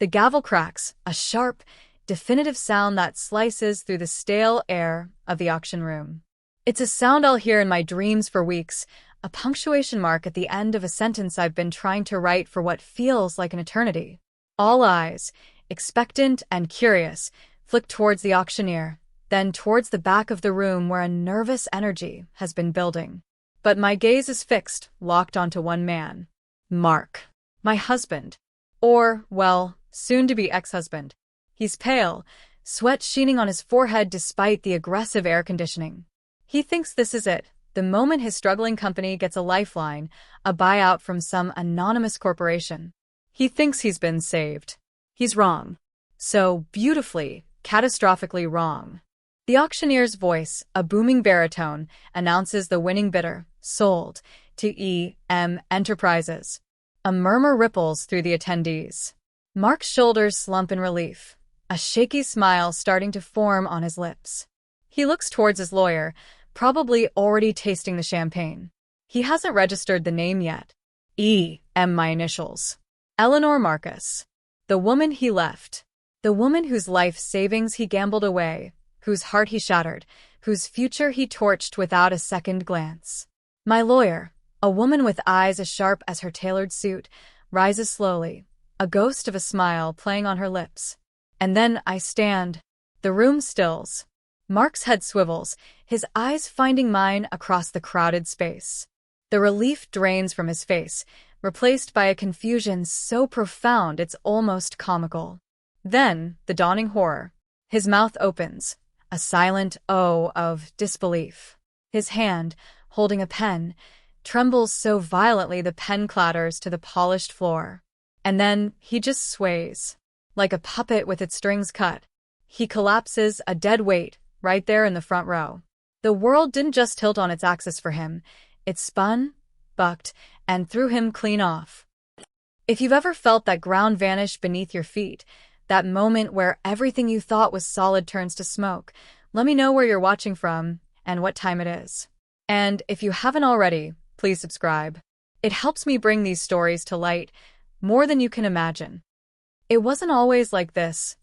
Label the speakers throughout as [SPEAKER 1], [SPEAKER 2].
[SPEAKER 1] The gavel cracks, a sharp, definitive sound that slices through the stale air of the auction room. It's a sound I'll hear in my dreams for weeks, a punctuation mark at the end of a sentence I've been trying to write for what feels like an eternity. All eyes, expectant and curious, flick towards the auctioneer, then towards the back of the room where a nervous energy has been building. But my gaze is fixed, locked onto one man. Mark. My husband. Or, well, soon-to-be ex-husband. He's pale, sweat sheening on his forehead despite the aggressive air conditioning. He thinks this is it, the moment his struggling company gets a lifeline, a buyout from some anonymous corporation. He thinks he's been saved. He's wrong. So beautifully, catastrophically wrong. The auctioneer's voice, a booming baritone, announces the winning bidder, sold, to E.M. Enterprises. A murmur ripples through the attendees. Mark's shoulders slump in relief, a shaky smile starting to form on his lips. He looks towards his lawyer, probably already tasting the champagne. He hasn't registered the name yet. E.M. my initials. Eleanor Marcus. The woman he left. The woman whose life savings he gambled away, whose heart he shattered, whose future he torched without a second glance. My lawyer, a woman with eyes as sharp as her tailored suit, rises slowly, a ghost of a smile playing on her lips. And then I stand. The room stills. Mark's head swivels, his eyes finding mine across the crowded space. The relief drains from his face, replaced by a confusion so profound it's almost comical. Then, the dawning horror. His mouth opens, a silent O of disbelief. His hand, holding a pen, trembles so violently the pen clatters to the polished floor. And then he just sways, like a puppet with its strings cut. He collapses, a dead weight, right there in the front row. The world didn't just tilt on its axis for him. It spun, bucked, and threw him clean off. If you've ever felt that ground vanish beneath your feet, that moment where everything you thought was solid turns to smoke, let me know where you're watching from and what time it is. And if you haven't already, please subscribe. It helps me bring these stories to light more than you can imagine. It wasn't always like this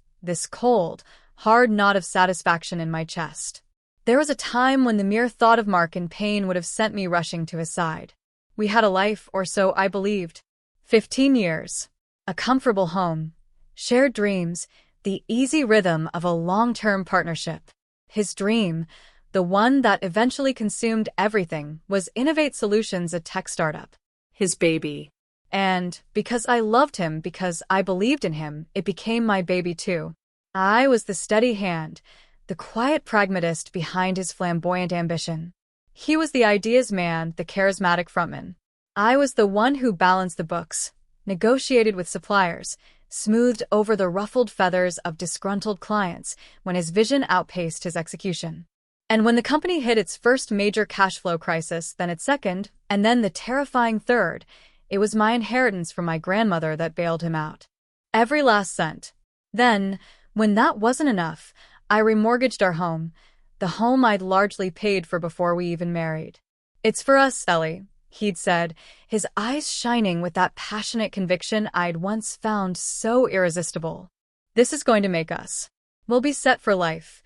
[SPEAKER 1] cold, hard knot of satisfaction in my chest. There was a time when the mere thought of Mark in pain would have sent me rushing to his side. We had a life, or so I believed. 15 years. A comfortable home. Shared dreams. The easy rhythm of a long-term partnership. His dream, the one that eventually consumed everything, was Innovate Solutions, a tech startup. His baby. And because I loved him, because I believed in him, it became my baby too. I was the steady hand, the quiet pragmatist behind his flamboyant ambition. He was the ideas man, the charismatic frontman. I was the one who balanced the books, negotiated with suppliers, smoothed over the ruffled feathers of disgruntled clients when his vision outpaced his execution. And when the company hit its first major cash flow crisis, then its second, and then the terrifying third, it was my inheritance from my grandmother that bailed him out. Every last cent. Then, when that wasn't enough, I remortgaged our home, the home I'd largely paid for before we even married. "It's for us, Ellie," he'd said, his eyes shining with that passionate conviction I'd once found so irresistible. "This is going to make us. We'll be set for life."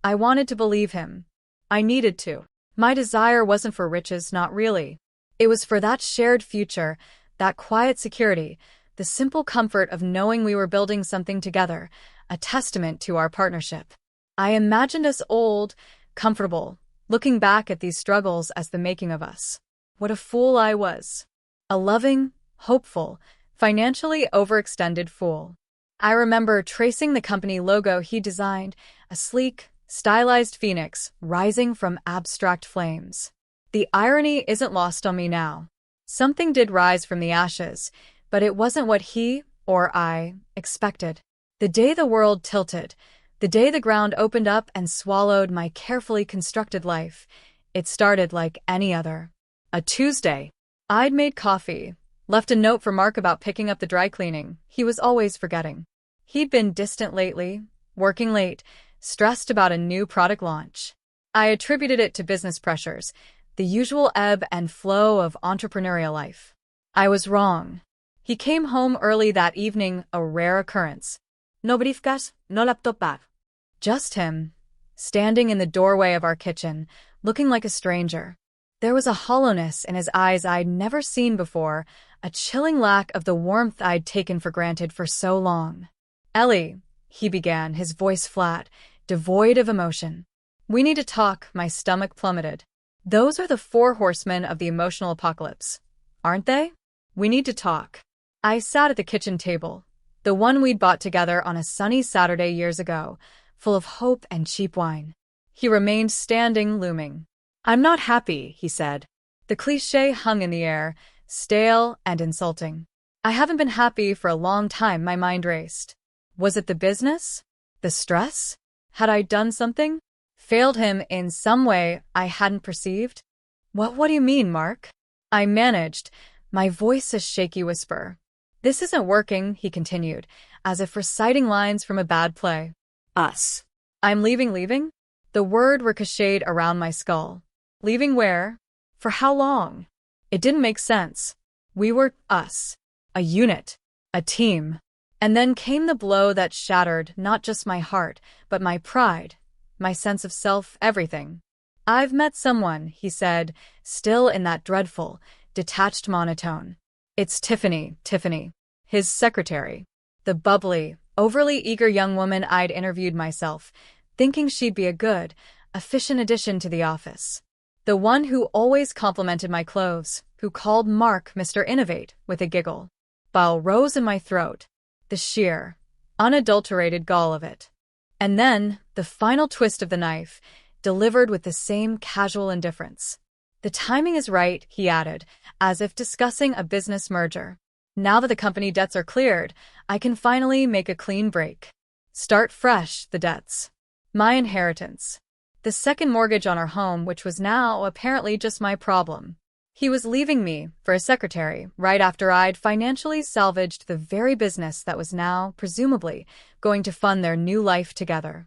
[SPEAKER 1] I wanted to believe him. I needed to. My desire wasn't for riches, not really. It was for that shared future, that quiet security, the simple comfort of knowing we were building something together, a testament to our partnership. I imagined us old, comfortable, looking back at these struggles as the making of us. What a fool I was. A loving, hopeful, financially overextended fool. I remember tracing the company logo he designed, a sleek, stylized phoenix rising from abstract flames. The irony isn't lost on me now. Something did rise from the ashes, but it wasn't what he, or I, expected. The day the world tilted, the day the ground opened up and swallowed my carefully constructed life, it started like any other. A Tuesday. I'd made coffee, left a note for Mark about picking up the dry cleaning. He was always forgetting. He'd been distant lately, working late, stressed about a new product launch. I attributed it to business pressures, the usual ebb and flow of entrepreneurial life. I was wrong. He came home early that evening, a rare occurrence. No briefcase, no laptop bag. Just him, standing in the doorway of our kitchen, looking like a stranger. There was a hollowness in his eyes I'd never seen before, a chilling lack of the warmth I'd taken for granted for so long. "Ellie," he began, his voice flat, devoid of emotion. "We need to talk." My stomach plummeted. Those are the four horsemen of the emotional apocalypse, aren't they? We need to talk. I sat at the kitchen table, the one we'd bought together on a sunny Saturday years ago, full of hope and cheap wine. He remained standing, looming. "I'm not happy," he said. The cliché hung in the air, stale and insulting. "I haven't been happy for a long time." My mind raced. Was it the business? The stress? Had I done something? Failed him in some way I hadn't perceived? What do you mean, Mark?" I managed, my voice a shaky whisper. "This isn't working," he continued, as if reciting lines from a bad play. "Us. I'm leaving? The word ricocheted around my skull. Leaving where? For how long? It didn't make sense. We were us. A unit. A team. And then came the blow that shattered not just my heart, but my pride, my sense of self, everything. "I've met someone," he said, still in that dreadful, detached monotone. "It's Tiffany, his secretary. The bubbly, overly eager young woman I'd interviewed myself, thinking she'd be a good, efficient addition to the office. The one who always complimented my clothes, who called Mark Mr. Innovate with a giggle. Bile rose in my throat, the sheer, unadulterated gall of it. And then, the final twist of the knife, delivered with the same casual indifference. "The timing is right," he added, as if discussing a business merger. "Now that the company debts are cleared, I can finally make a clean break. Start fresh, the debts. My inheritance. The second mortgage on our home, which was now apparently just my problem." He was leaving me for a secretary right after I'd financially salvaged the very business that was now, presumably, going to fund their new life together.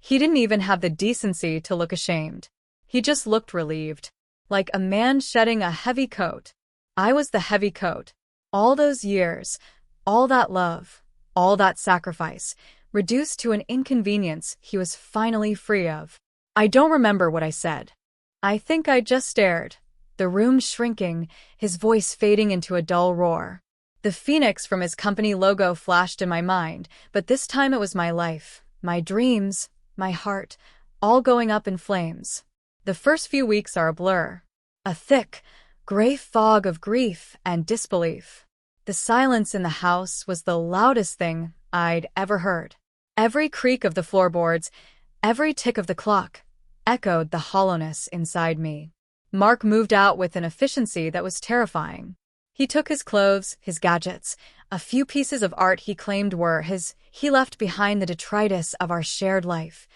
[SPEAKER 1] He didn't even have the decency to look ashamed. He just looked relieved, like a man shedding a heavy coat. I was the heavy coat. All those years, all that love, all that sacrifice, reduced to an inconvenience he was finally free of. I don't remember what I said. I think I just stared, the room shrinking, his voice fading into a dull roar. The phoenix from his company logo flashed in my mind, but this time it was my life, my dreams, my heart, all going up in flames. The first few weeks are a blur. A thick, gray fog of grief and disbelief. The silence in the house was the loudest thing I'd ever heard. Every creak of the floorboards, every tick of the clock, echoed the hollowness inside me. Mark moved out with an efficiency that was terrifying. He took his clothes, his gadgets, a few pieces of art he claimed were his. He left behind the detritus of our shared life.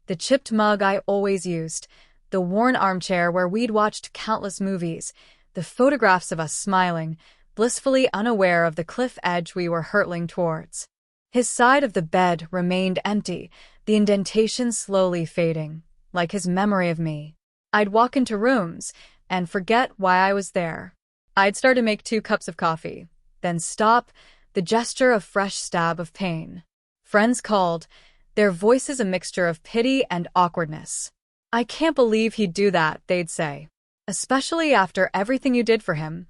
[SPEAKER 1] The chipped mug I always used, the worn armchair where we'd watched countless movies, the photographs of us smiling, blissfully unaware of the cliff edge we were hurtling towards. His side of the bed remained empty, the indentation slowly fading, like his memory of me. I'd walk into rooms and forget why I was there. I'd start to make 2 cups of coffee, then stop, the gesture a fresh stab of pain. Friends called, their voices a mixture of pity and awkwardness. "I can't believe he'd do that," they'd say. "Especially after everything you did for him."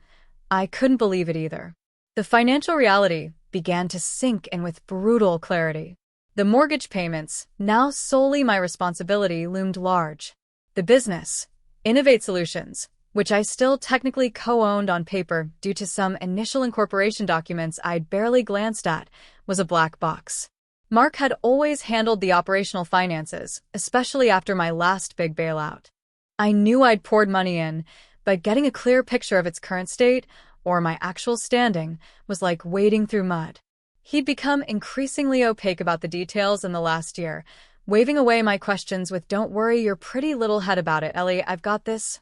[SPEAKER 1] I couldn't believe it either. The financial reality began to sink in with brutal clarity. The mortgage payments, now solely my responsibility, loomed large. The business, Innovate Solutions, which I still technically co-owned on paper due to some initial incorporation documents I'd barely glanced at, was a black box. Mark had always handled the operational finances, especially after my last big bailout. I knew I'd poured money in, but getting a clear picture of its current state, or my actual standing, was like wading through mud. He'd become increasingly opaque about the details in the last year, waving away my questions with "Don't worry your pretty little head about it, Ellie, I've got this."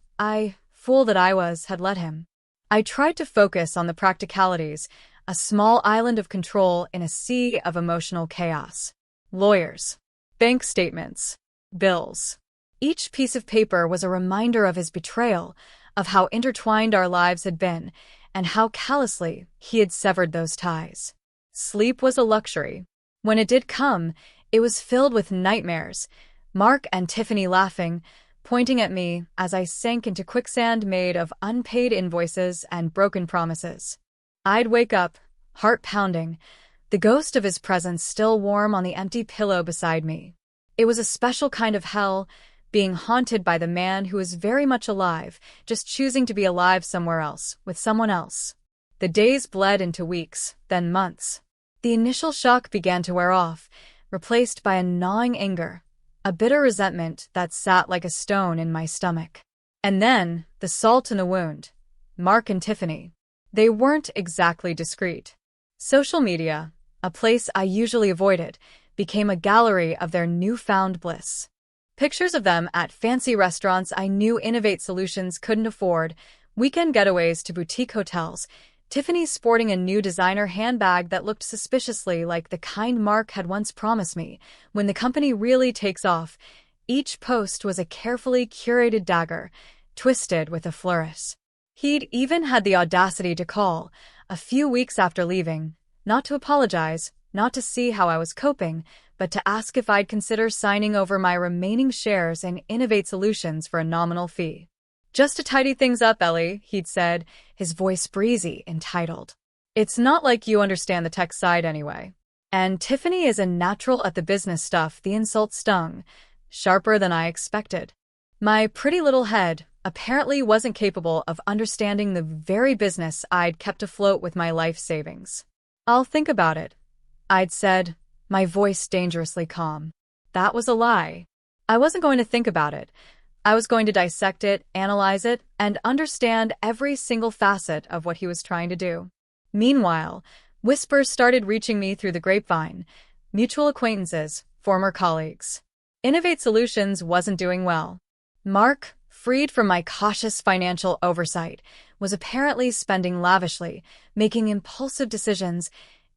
[SPEAKER 1] Fool that I was, had let him. I tried to focus on the practicalities, a small island of control in a sea of emotional chaos. Lawyers, bank statements, bills. Each piece of paper was a reminder of his betrayal, of how intertwined our lives had been, and how callously he had severed those ties. Sleep was a luxury. When it did come, it was filled with nightmares. Mark and Tiffany laughing, pointing at me as I sank into quicksand made of unpaid invoices and broken promises. I'd wake up, heart pounding, the ghost of his presence still warm on the empty pillow beside me. It was a special kind of hell, being haunted by the man who was very much alive, just choosing to be alive somewhere else, with someone else. The days bled into weeks, then months. The initial shock began to wear off, replaced by a gnawing anger, a bitter resentment that sat like a stone in my stomach. And then, the salt in the wound. Mark and Tiffany. They weren't exactly discreet. Social media, a place I usually avoided, became a gallery of their newfound bliss. Pictures of them at fancy restaurants I knew Innovate Solutions couldn't afford, weekend getaways to boutique hotels, Tiffany sporting a new designer handbag that looked suspiciously like the kind Mark had once promised me. When the company really takes off, each post was a carefully curated dagger, twisted with a flourish. He'd even had the audacity to call, a few weeks after leaving, not to apologize, not to see how I was coping, but to ask if I'd consider signing over my remaining shares in Innovate Solutions for a nominal fee. "Just to tidy things up, Ellie," he'd said, his voice breezy, entitled. "It's not like you understand the tech side anyway." And Tiffany is a natural at the business stuff. The insult stung, sharper than I expected. My pretty little head apparently wasn't capable of understanding the very business I'd kept afloat with my life savings. "I'll think about it," I'd said, my voice dangerously calm. That was a lie. I wasn't going to think about it. I was going to dissect it, analyze it, and understand every single facet of what he was trying to do. Meanwhile, whispers started reaching me through the grapevine. Mutual acquaintances, former colleagues. Innovate Solutions wasn't doing well. Mark, freed from my cautious financial oversight, was apparently spending lavishly, making impulsive decisions,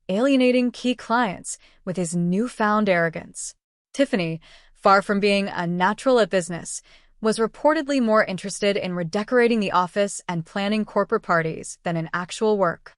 [SPEAKER 1] alienating key clients with his newfound arrogance. Tiffany, far from being a natural at business, was reportedly more interested in redecorating the office and planning corporate parties than in actual work.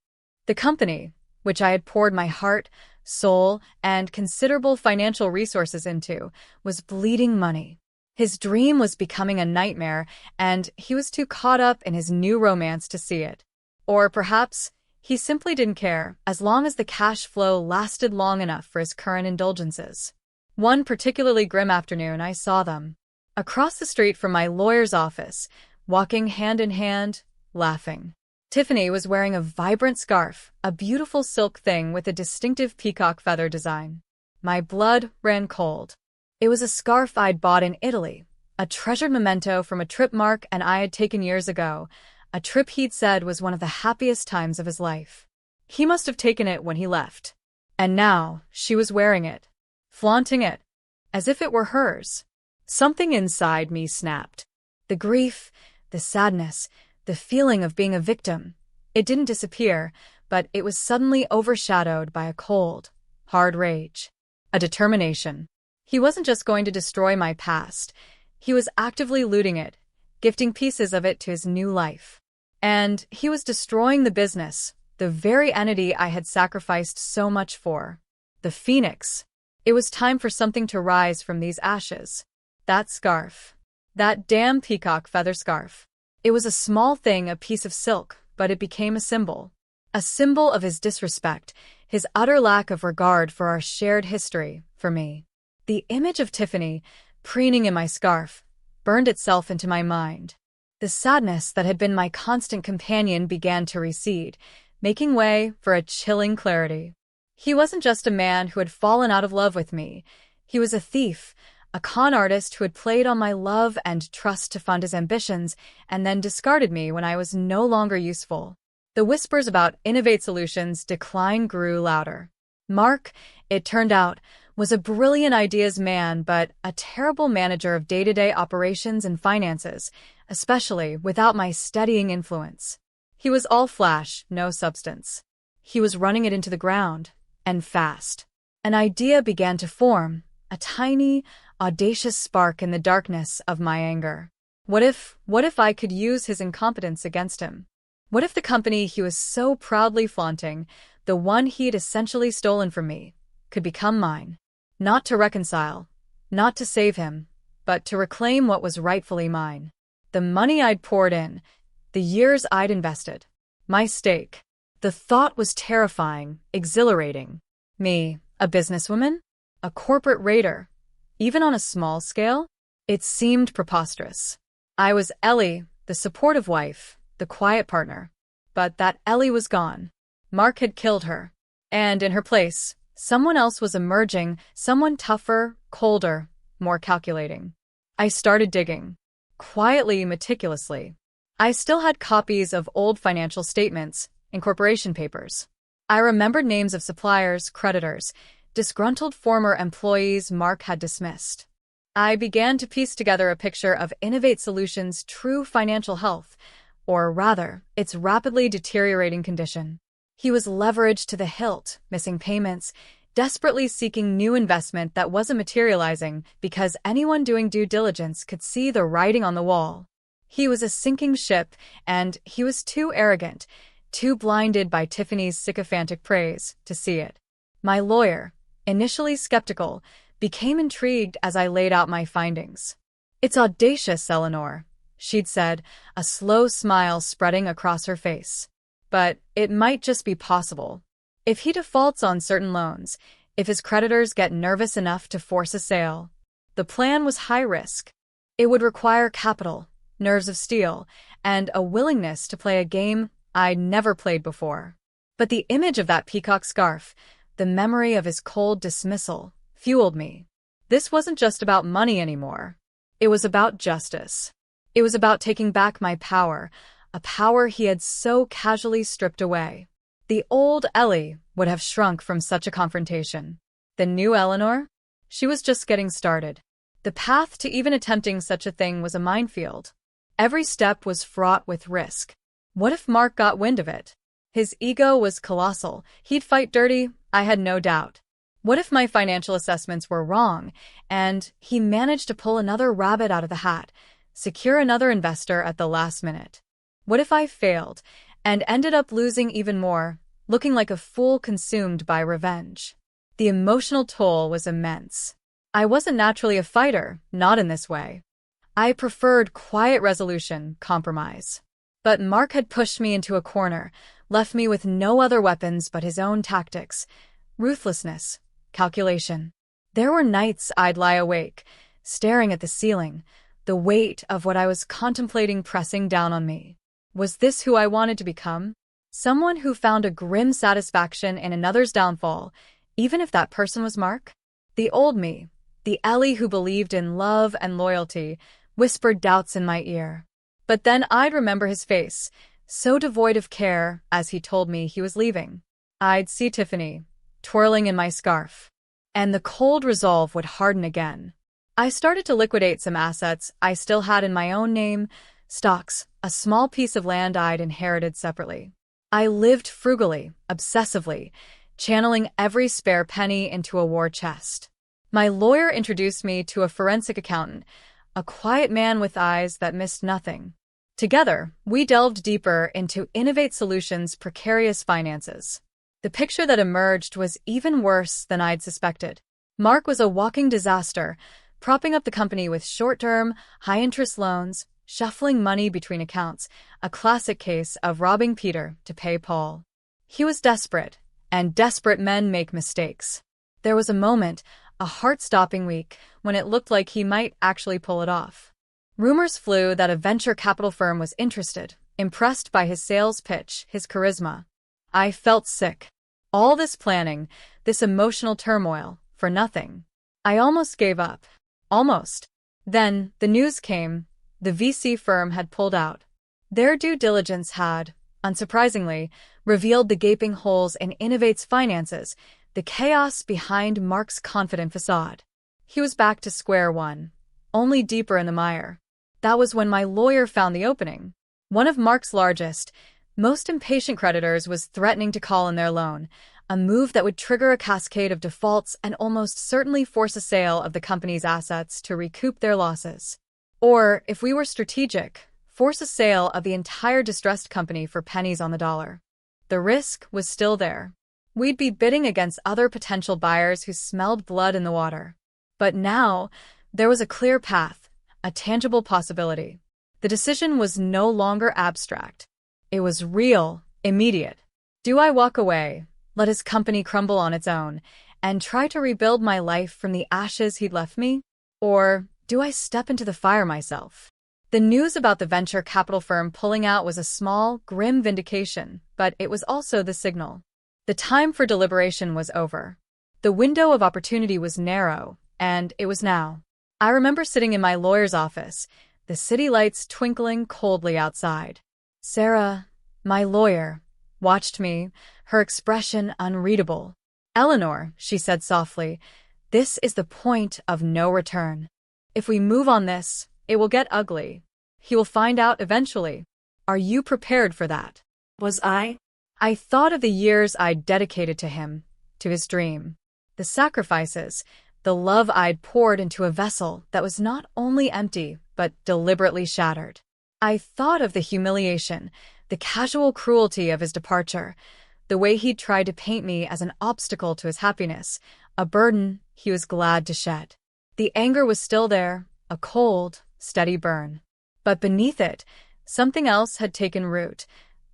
[SPEAKER 1] The company, which I had poured my heart, soul, and considerable financial resources into, was bleeding money. His dream was becoming a nightmare, and he was too caught up in his new romance to see it. Or perhaps he simply didn't care, as long as the cash flow lasted long enough for his current indulgences. One particularly grim afternoon, I saw them. Across the street from my lawyer's office, walking hand in hand, laughing. Tiffany was wearing a vibrant scarf, a beautiful silk thing with a distinctive peacock feather design. My blood ran cold. It was a scarf I'd bought in Italy, a treasured memento from a trip Mark and I had taken years ago, a trip he'd said was one of the happiest times of his life. He must have taken it when he left. And now, she was wearing it, flaunting it, as if it were hers. Something inside me snapped. The grief, the sadness, the feeling of being a victim. It didn't disappear, but it was suddenly overshadowed by a cold, hard rage. A determination. He wasn't just going to destroy my past. He was actively looting it, gifting pieces of it to his new life. And he was destroying the business, the very entity I had sacrificed so much for. The phoenix. It was time for something to rise from these ashes. That scarf. That damn peacock feather scarf. It was a small thing, a piece of silk, but it became a symbol. A symbol of his disrespect, his utter lack of regard for our shared history, for me. The image of Tiffany, preening in my scarf, burned itself into my mind. The sadness that had been my constant companion began to recede, making way for a chilling clarity. He wasn't just a man who had fallen out of love with me. He was a thief, a con artist who had played on my love and trust to fund his ambitions and then discarded me when I was no longer useful. The whispers about Innovate Solutions' decline grew louder. Mark, it turned out, was a brilliant ideas man but a terrible manager of day-to-day operations and finances, especially without my steadying influence. He was all flash, no substance. He was running it into the ground, and fast. An idea began to form, a tiny, audacious spark in the darkness of my anger. What if I could use his incompetence against him? What if the company he was so proudly flaunting, the one he'd essentially stolen from me, could become mine? Not to reconcile, not to save him, but to reclaim what was rightfully mine. The money I'd poured in, the years I'd invested, my stake. The thought was terrifying, exhilarating. Me, a businesswoman? A corporate raider? Even on a small scale? It seemed preposterous. I was Ellie, the supportive wife, the quiet partner. But that Ellie was gone. Mark had killed her. And in her place, someone else was emerging, someone tougher, colder, more calculating. I started digging. Quietly, meticulously. I still had copies of old financial statements, incorporation papers. I remembered names of suppliers, creditors, disgruntled former employees Mark had dismissed. I began to piece together a picture of Innovate Solutions' true financial health, or rather, its rapidly deteriorating condition. He was leveraged to the hilt, missing payments, desperately seeking new investment that wasn't materializing because anyone doing due diligence could see the writing on the wall. He was a sinking ship, and he was too arrogant, too blinded by Tiffany's sycophantic praise, to see it. My lawyer, initially skeptical, became intrigued as I laid out my findings. "It's audacious, Eleanor," she'd said, a slow smile spreading across her face. "But it might just be possible. If he defaults on certain loans, if his creditors get nervous enough to force a sale." The plan was high risk. It would require capital, nerves of steel, and a willingness to play a game I'd never played before. But the image of that peacock scarf, the memory of his cold dismissal, fueled me. This wasn't just about money anymore. It was about justice. It was about taking back my power, a power he had so casually stripped away. The old Ellie would have shrunk from such a confrontation. The new Eleanor? She was just getting started. The path to even attempting such a thing was a minefield. Every step was fraught with risk. What if Mark got wind of it? His ego was colossal. He'd fight dirty, I had no doubt. What if my financial assessments were wrong, and he managed to pull another rabbit out of the hat, secure another investor at the last minute? What if I failed, and ended up losing even more, looking like a fool consumed by revenge? The emotional toll was immense. I wasn't naturally a fighter, not in this way. I preferred quiet resolution, compromise. But Mark had pushed me into a corner, left me with no other weapons but his own tactics, ruthlessness, calculation. There were nights I'd lie awake, staring at the ceiling, the weight of what I was contemplating pressing down on me. Was this who I wanted to become? Someone who found a grim satisfaction in another's downfall, even if that person was Mark? The old me, the Ellie who believed in love and loyalty, whispered doubts in my ear. But then I'd remember his face, so devoid of care as he told me he was leaving. I'd see Tiffany, twirling in my scarf. And the cold resolve would harden again. I started to liquidate some assets I still had in my own name, stocks, a small piece of land I'd inherited separately. I lived frugally, obsessively, channeling every spare penny into a war chest. My lawyer introduced me to a forensic accountant, a quiet man with eyes that missed nothing. Together, we delved deeper into Innovate Solutions' precarious finances. The picture that emerged was even worse than I'd suspected. Mark was a walking disaster, propping up the company with short-term, high-interest loans, shuffling money between accounts, a classic case of robbing Peter to pay Paul. He was desperate, and desperate men make mistakes. There was a moment, a heart-stopping week, when it looked like he might actually pull it off. Rumors flew that a venture capital firm was interested, impressed by his sales pitch, his charisma. I felt sick. All this planning, this emotional turmoil, for nothing. I almost gave up. Almost. Then, the news came. The VC firm had pulled out. Their due diligence had, unsurprisingly, revealed the gaping holes in Innovate's finances, the chaos behind Mark's confident facade. He was back to square one, only deeper in the mire. That was when my lawyer found the opening. One of Mark's largest, most impatient creditors was threatening to call in their loan, a move that would trigger a cascade of defaults and almost certainly force a sale of the company's assets to recoup their losses. Or, if we were strategic, force a sale of the entire distressed company for pennies on the dollar. The risk was still there. We'd be bidding against other potential buyers who smelled blood in the water. But now, there was a clear path, a tangible possibility. The decision was no longer abstract. It was real, immediate. Do I walk away, let his company crumble on its own, and try to rebuild my life from the ashes he'd left me? Or do I step into the fire myself? The news about the venture capital firm pulling out was a small, grim vindication, but it was also the signal. The time for deliberation was over. The window of opportunity was narrow, and it was now. I remember sitting in my lawyer's office, the city lights twinkling coldly outside. Sarah, my lawyer, watched me, her expression unreadable. "Eleanor," she said softly, "this is the point of no return. If we move on this, it will get ugly. He will find out eventually. Are you prepared for that?"
[SPEAKER 2] Was I?
[SPEAKER 1] I thought of the years I'd dedicated to him, to his dream. The sacrifices, the love I'd poured into a vessel that was not only empty, but deliberately shattered. I thought of the humiliation, the casual cruelty of his departure, the way he'd tried to paint me as an obstacle to his happiness, a burden he was glad to shed. The anger was still there, a cold, steady burn. But beneath it, something else had taken root,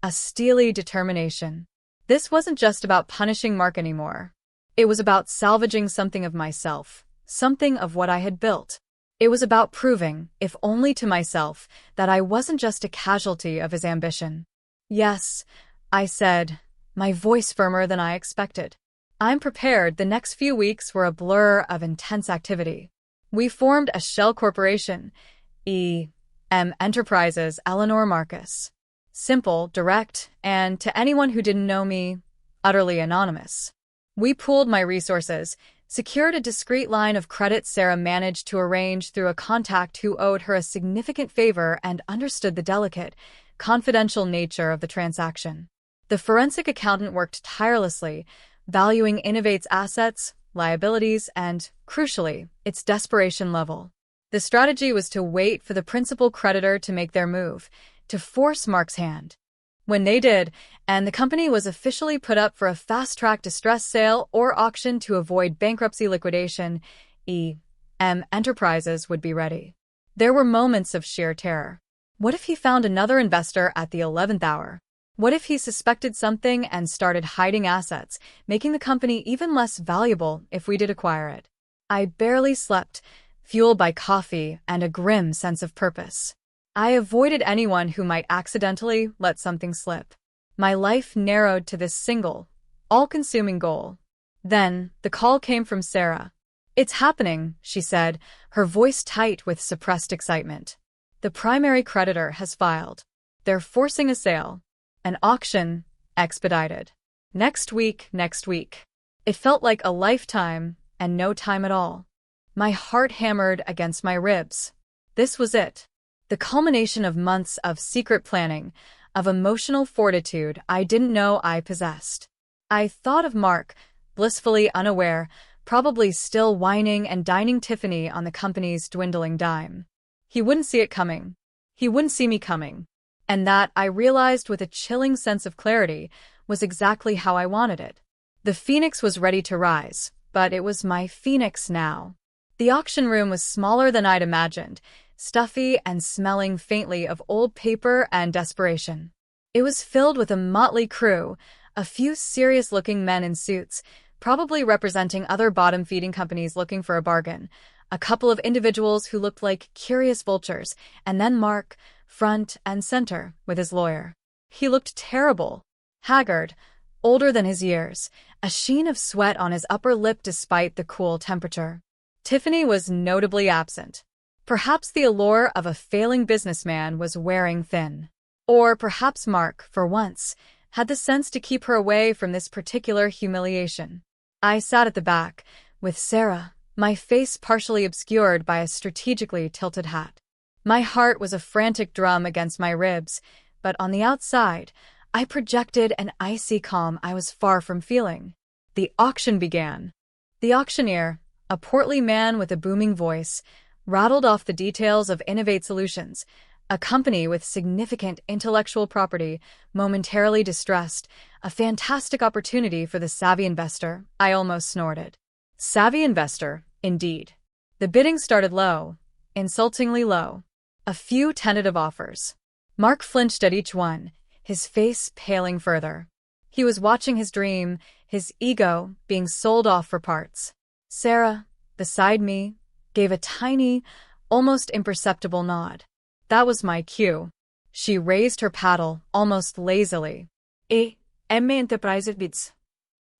[SPEAKER 1] a steely determination. This wasn't just about punishing Mark anymore. It was about salvaging something of myself, something of what I had built. It was about proving, if only to myself, that I wasn't just a casualty of his ambition. "Yes," I said, my voice firmer than I expected. "I'm prepared." The next few weeks were a blur of intense activity. We formed a shell corporation, E.M. Enterprises, Eleanor Marcus. Simple, direct, and, to anyone who didn't know me, utterly anonymous. We pooled my resources, secured a discreet line of credit Sarah managed to arrange through a contact who owed her a significant favor and understood the delicate, confidential nature of the transaction. The forensic accountant worked tirelessly, valuing Innovate's assets, liabilities, and, crucially, its desperation level. The strategy was to wait for the principal creditor to make their move, to force Mark's hand. When they did, and the company was officially put up for a fast-track distress sale or auction to avoid bankruptcy liquidation, E.M. Enterprises would be ready. There were moments of sheer terror. What if he found another investor at the 11th hour? What if he suspected something and started hiding assets, making the company even less valuable if we did acquire it? I barely slept, fueled by coffee and a grim sense of purpose. I avoided anyone who might accidentally let something slip. My life narrowed to this single, all-consuming goal. Then, the call came from Sarah. "It's happening," she said, her voice tight with suppressed excitement. "The primary creditor has filed. They're forcing a sale. An auction, expedited. Next week. It felt like a lifetime, and no time at all. My heart hammered against my ribs. This was it. The culmination of months of secret planning, of emotional fortitude I didn't know I possessed. I thought of Mark, blissfully unaware, probably still whining and dining Tiffany on the company's dwindling dime. He wouldn't see it coming. He wouldn't see me coming. And that, I realized with a chilling sense of clarity, was exactly how I wanted it. The phoenix was ready to rise, but it was my phoenix now. The auction room was smaller than I'd imagined, stuffy and smelling faintly of old paper and desperation. It was filled with a motley crew, a few serious-looking men in suits, probably representing other bottom-feeding companies looking for a bargain, a couple of individuals who looked like curious vultures, and then Mark, front and center, with his lawyer. He looked terrible, haggard, older than his years, a sheen of sweat on his upper lip despite the cool temperature. Tiffany was notably absent. Perhaps the allure of a failing businessman was wearing thin. Or perhaps Mark, for once, had the sense to keep her away from this particular humiliation. I sat at the back, with Sarah, my face partially obscured by a strategically tilted hat. My heart was a frantic drum against my ribs, but on the outside, I projected an icy calm I was far from feeling. The auction began. The auctioneer, a portly man with a booming voice, rattled off the details of Innovate Solutions, A company with significant intellectual property, momentarily distressed, a fantastic opportunity for the savvy investor, I almost snorted. Savvy investor, indeed. The bidding started low, insultingly low. A few tentative offers. Mark flinched at each one, his face paling further. He was watching his dream, his ego, being sold off for parts. Sarah, beside me, gave a tiny, almost imperceptible nod. That was my cue. She raised her paddle, almost lazily. Enterprise bids.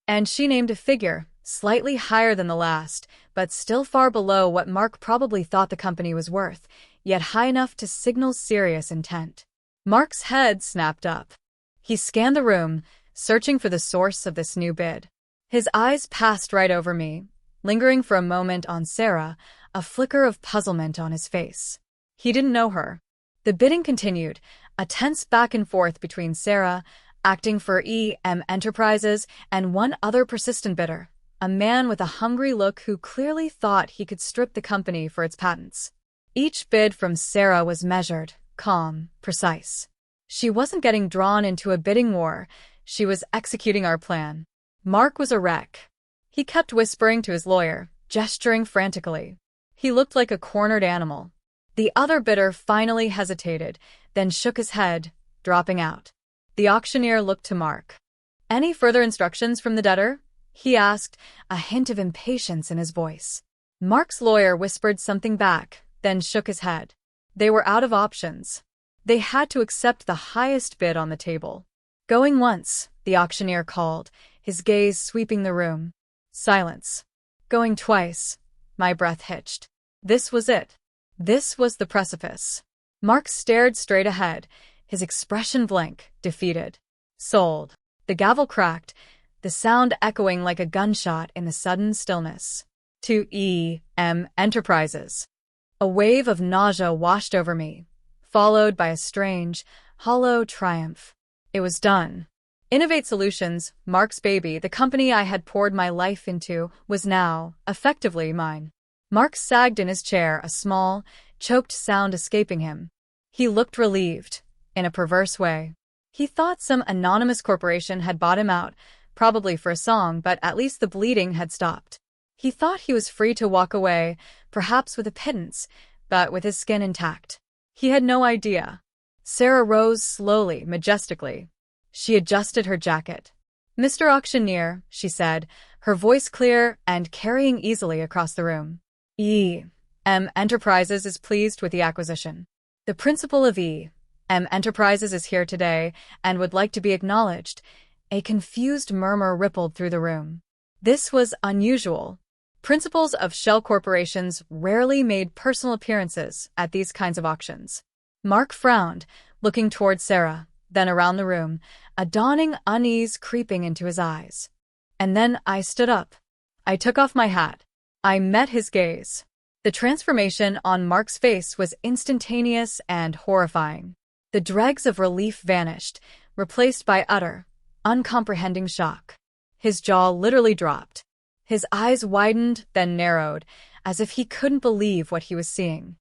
[SPEAKER 1] And she named a figure, slightly higher than the last, but still far below what Mark probably thought the company was worth, yet high enough to signal serious intent. Mark's head snapped up. He scanned the room, searching for the source of this new bid. His eyes passed right over me, lingering for a moment on Sarah, a flicker of puzzlement on his face. He didn't know her. The bidding continued, a tense back and forth between Sarah, acting for EM Enterprises, and one other persistent bidder, a man with a hungry look who clearly thought he could strip the company for its patents. Each bid from Sarah was measured, calm, precise. She wasn't getting drawn into a bidding war, she was executing our plan. Mark was a wreck. He kept whispering to his lawyer, gesturing frantically. He looked like a cornered animal. The other bidder finally hesitated, then shook his head, dropping out. The auctioneer looked to Mark. "Any further instructions from the debtor?" he asked, a hint of impatience in his voice. Mark's lawyer whispered something back, then shook his head. They were out of options. They had to accept the highest bid on the table. "Going once," the auctioneer called, his gaze sweeping the room. Silence. "Going twice." My breath hitched. This was it. This was the precipice. Mark stared straight ahead, his expression blank, defeated. "Sold." The gavel cracked, the sound echoing like a gunshot in the sudden stillness. "To EM Enterprises." A wave of nausea washed over me, followed by a strange, hollow triumph. It was done. Innovate Solutions, Mark's baby, the company I had poured my life into, was now, effectively, mine. Mark sagged in his chair, a small, choked sound escaping him. He looked relieved, in a perverse way. He thought some anonymous corporation had bought him out, probably for a song, but at least the bleeding had stopped. He thought he was free to walk away, perhaps with a pittance, but with his skin intact. He had no idea. Sarah rose slowly, majestically. She adjusted her jacket. "Mr. Auctioneer," she said, her voice clear and carrying easily across the room. EM Enterprises is pleased with the acquisition. The principal of EM Enterprises is here today and would like to be acknowledged. A confused murmur rippled through the room. This was unusual. Principals of shell corporations rarely made personal appearances at these kinds of auctions. Mark frowned, looking toward Sarah, then around the room, a dawning unease creeping into his eyes. And then I stood up. I took off my hat. I met his gaze. The transformation on Mark's face was instantaneous and horrifying. The dregs of relief vanished, replaced by utter, uncomprehending shock. His jaw literally dropped. His eyes widened, then narrowed, as if he couldn't believe what he was seeing.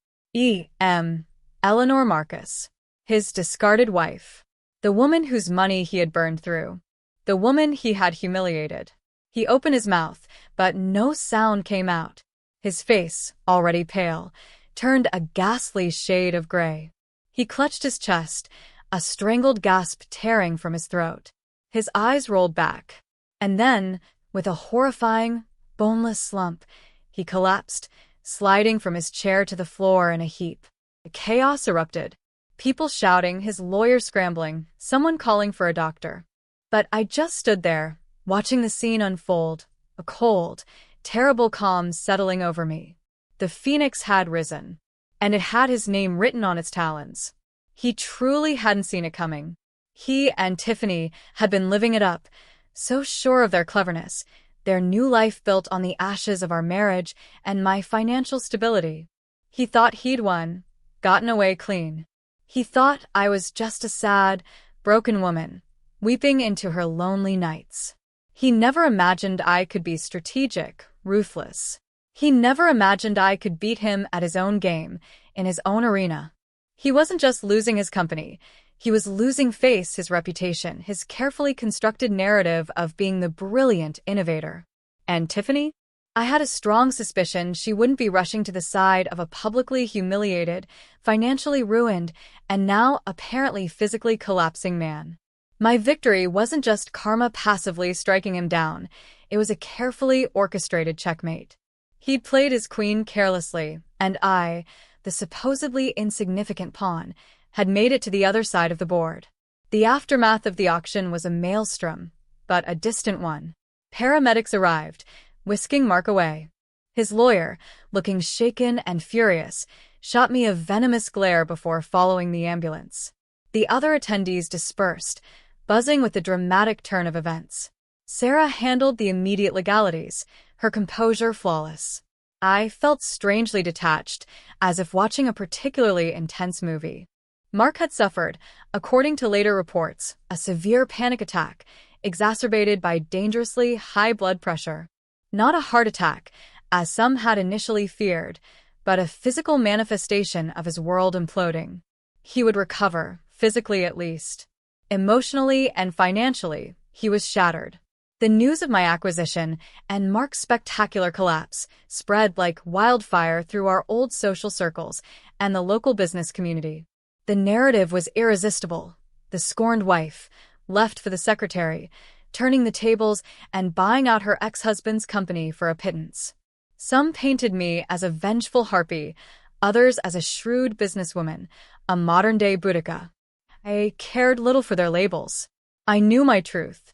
[SPEAKER 1] Eleanor Marcus. His discarded wife. The woman whose money he had burned through. The woman he had humiliated. He opened his mouth, but no sound came out. His face, already pale, turned a ghastly shade of gray. He clutched his chest, a strangled gasp tearing from his throat. His eyes rolled back. And then, with a horrifying, boneless slump, he collapsed, sliding from his chair to the floor in a heap. The chaos erupted. People shouting, his lawyer scrambling, someone calling for a doctor. But I just stood there, watching the scene unfold, a cold, terrible calm settling over me. The phoenix had risen, and it had his name written on its talons. He truly hadn't seen it coming. He and Tiffany had been living it up, so sure of their cleverness, their new life built on the ashes of our marriage and my financial stability. He thought he'd won, gotten away clean. He thought I was just a sad, broken woman, weeping into her lonely nights. He never imagined I could be strategic, ruthless. He never imagined I could beat him at his own game, in his own arena. He wasn't just losing his company. He was losing face, his reputation, his carefully constructed narrative of being the brilliant innovator. And Tiffany? I had a strong suspicion she wouldn't be rushing to the side of a publicly humiliated, financially ruined, and now apparently physically collapsing man. My victory wasn't just karma passively striking him down. It was a carefully orchestrated checkmate. He'd played his queen carelessly, and I, the supposedly insignificant pawn, had made it to the other side of the board. The aftermath of the auction was a maelstrom, but a distant one. Paramedics arrived, whisking Mark away. His lawyer, looking shaken and furious, shot me a venomous glare before following the ambulance. The other attendees dispersed, buzzing with the dramatic turn of events. Sarah handled the immediate legalities, her composure flawless. I felt strangely detached, as if watching a particularly intense movie. Mark had suffered, according to later reports, a severe panic attack, exacerbated by dangerously high blood pressure. Not a heart attack, as some had initially feared, but a physical manifestation of his world imploding. He would recover, physically at least. Emotionally and financially, he was shattered. The news of my acquisition and Mark's spectacular collapse spread like wildfire through our old social circles and the local business community. The narrative was irresistible. The scorned wife, left for the secretary, turning the tables and buying out her ex-husband's company for a pittance. Some painted me as a vengeful harpy, others as a shrewd businesswoman, a modern-day Boudica. I cared little for their labels. I knew my truth.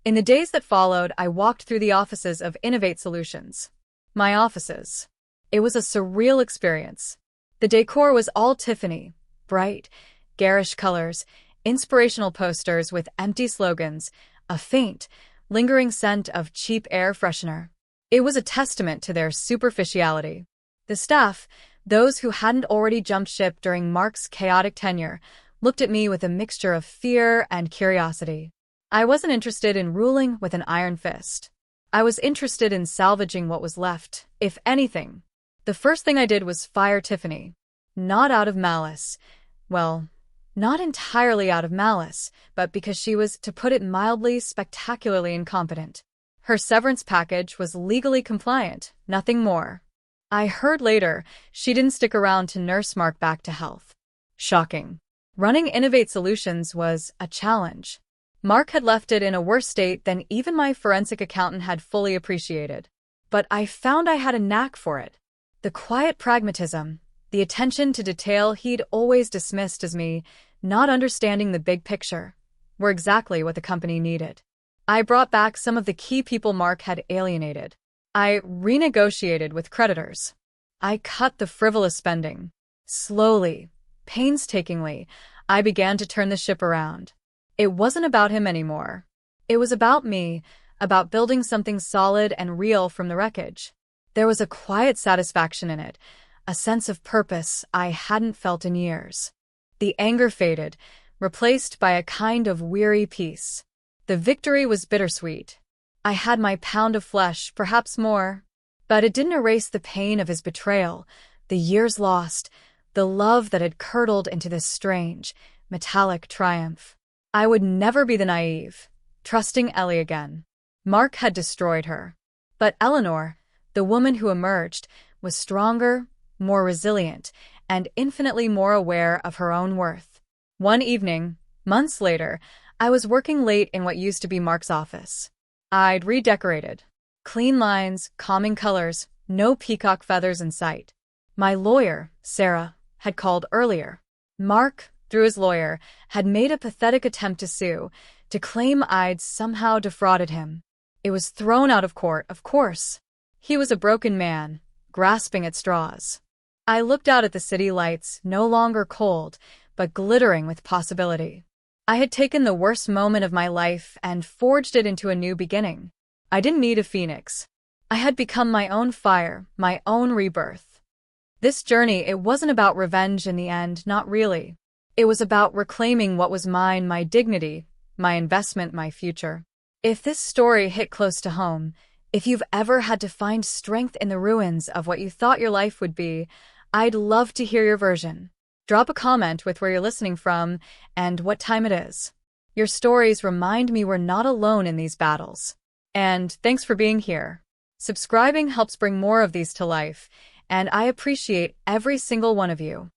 [SPEAKER 1] In the days that followed, I walked through the offices of Innovate Solutions. My offices. It was a surreal experience. The decor was all Tiffany, bright, garish colors, inspirational posters with empty slogans, a faint, lingering scent of cheap air freshener. It was a testament to their superficiality. The staff, those who hadn't already jumped ship during Mark's chaotic tenure, looked at me with a mixture of fear and curiosity. I wasn't interested in ruling with an iron fist. I was interested in salvaging what was left, if anything. The first thing I did was fire Tiffany. Not out of malice. Well, not entirely out of malice, but because she was, to put it mildly, spectacularly incompetent. Her severance package was legally compliant, nothing more. I heard later she didn't stick around to nurse Mark back to health. Shocking. Running Innovate Solutions was a challenge. Mark had left it in a worse state than even my forensic accountant had fully appreciated. But I found I had a knack for it. The quiet pragmatism, the attention to detail he'd always dismissed as me not understanding the big picture, were exactly what the company needed. I brought back some of the key people Mark had alienated. I renegotiated with creditors. I cut the frivolous spending. Slowly, painstakingly, I began to turn the ship around. It wasn't about him anymore. It was about me, about building something solid and real from the wreckage. There was a quiet satisfaction in it, a sense of purpose I hadn't felt in years. The anger faded, replaced by a kind of weary peace. The victory was bittersweet. I had my pound of flesh, perhaps more. But it didn't erase the pain of his betrayal, the years lost, the love that had curdled into this strange, metallic triumph. I would never be the naive, trusting Ellie again. Mark had destroyed her. But Eleanor, the woman who emerged, was stronger, more resilient, and infinitely more aware of her own worth. One evening, months later, I was working late in what used to be Mark's office. I'd redecorated. Clean lines, calming colors, no peacock feathers in sight. My lawyer, Sarah, had called earlier. Mark, through his lawyer, had made a pathetic attempt to sue, to claim I'd somehow defrauded him. It was thrown out of court, of course. He was a broken man, grasping at straws. I looked out at the city lights, no longer cold, but glittering with possibility. I had taken the worst moment of my life and forged it into a new beginning. I didn't need a phoenix. I had become my own fire, my own rebirth. This journey, it wasn't about revenge in the end, not really. It was about reclaiming what was mine, my dignity, my investment, my future. If this story hit close to home, if you've ever had to find strength in the ruins of what you thought your life would be, I'd love to hear your version. Drop a comment with where you're listening from and what time it is. Your stories remind me we're not alone in these battles. And thanks for being here. Subscribing helps bring more of these to life, and I appreciate every single one of you.